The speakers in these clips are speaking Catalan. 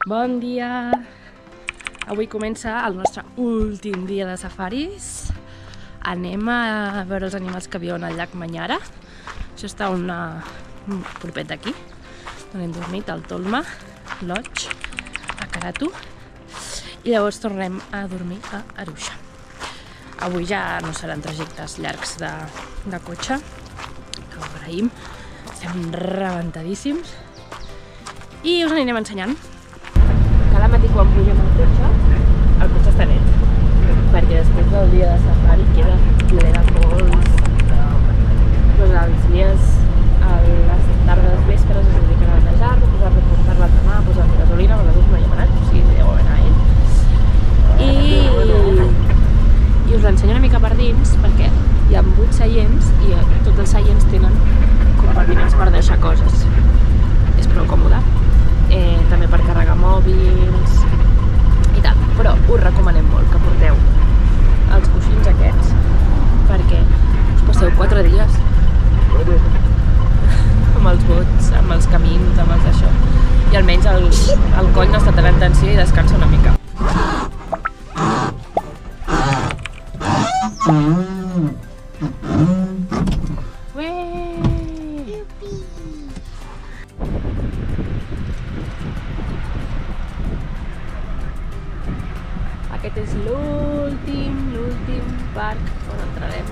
Bon dia! Avui comença el nostre últim dia de safaris. Anem a veure els animals que viuen al llac Manyara. Això està un propet d'aquí, on hem dormit, al Tolma, Lodge, a Karatu. I llavors tornem a dormir a Arusha. Avui ja no seran trajectes llargs de cotxe, que ho agraïm. Estem rebentadíssims. I us anirem ensenyant. Cada matí quan pugem al cotxe, el cotxe està net, perquè després del dia de safari queda ple de pols. Els dies, a les tardes vespres es dediquen a netejar-lo, posar-lo a cremar, posar-li gasolina, perquè nosaltres no hi hem anat, o sigui, deu anar ell. I us l'ensenyo una mica per dins, perquè hi ha 8 seients i tots els seients tenen compartiments per deixar coses. És prou còmode. També per carregar mòbils i tal, però us recomanem molt que porteu els coixins aquests perquè us passeu 4 dies amb els bots, amb els camins, amb els d'això, i almenys el coll no està tan en tensió i descansa una mica. Aquest és l'últim parc on entrarem.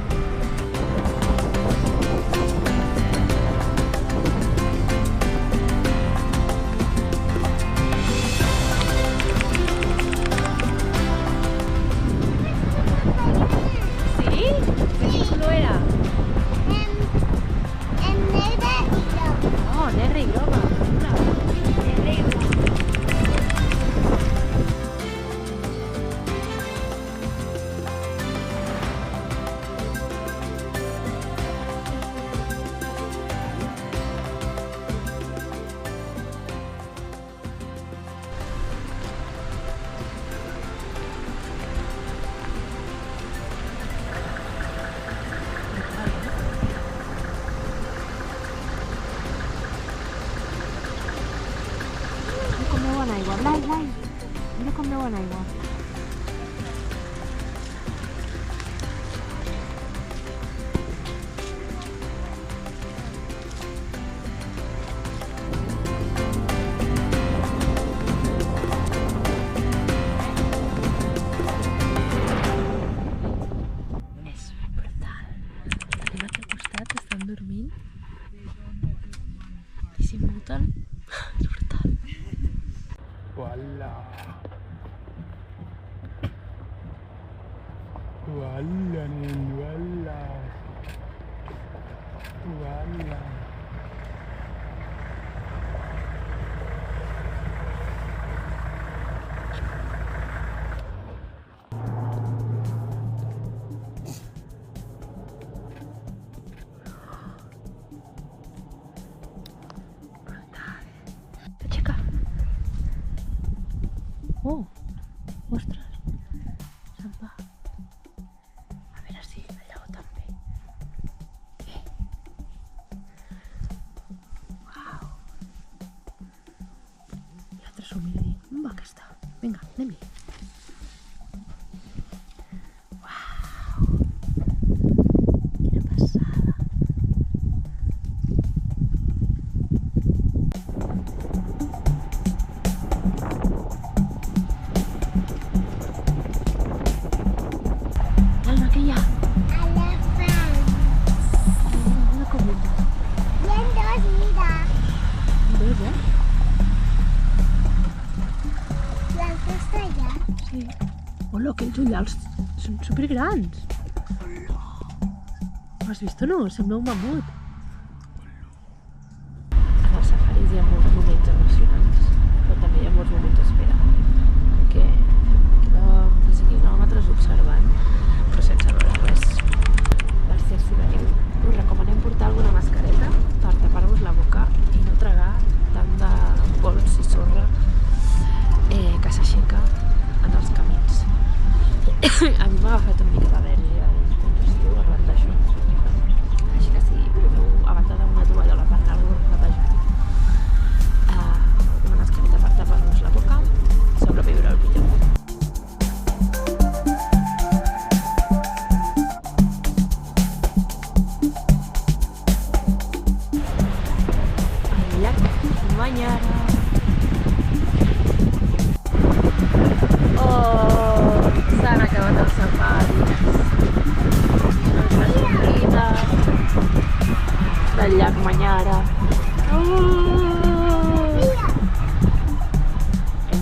Sí? Quin color era? Negre i groc. Oh, negre i groga. Negre i groc. Blai, mira com veuen aigua. És brutal. Tenim aquí al costat, estan dormint i s'immuten. És brutal. Voilà. Voilà, nen, voilà. Voilà. Aixeca. Oh, ostres, se'n va. A veure si el lleó també. Uau. L'altre s'ho mira i diu, va, que està. Vinga, anem-hi. Uau. Quina passada. Hola, aquells ullals són supergrans. Ho has vist o no? Sembla un mamut. En els safaris hi ha molts moments emocionants, però també hi ha molts moments d'espera. Perquè quilòmetres i quilòmetres observant, però sense veure res. Per cert, si veniu, us recomanem portar alguna mascareta per tapar-vos la boca i no tragar tant de pols i sorra que s'aixeca en els camins. A mi m'ha agafat una mica d'al·lèrgia i congestió arran d'això. Així que si proveu, a banda d'una tovallola per anar-vos netejant, una mascareta per tapar-vos la boca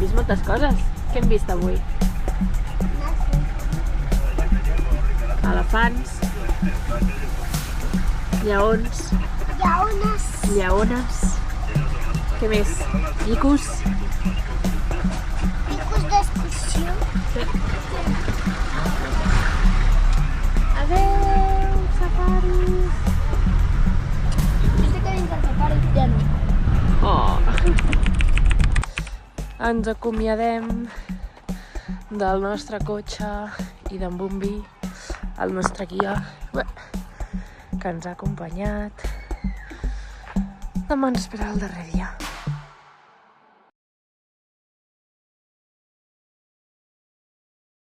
vist moltes coses. Què hem vist avui? Elefants, lleons, Llaunes. lleones, què més? Micos. Picos d'excursió. Adeu, safaris. Viste que dins del safari ja no. Oh. Ens acomiadem del nostre cotxe i d'en Bombi, el nostre guia, que ens ha acompanyat. Demà ens espera el darrer dia.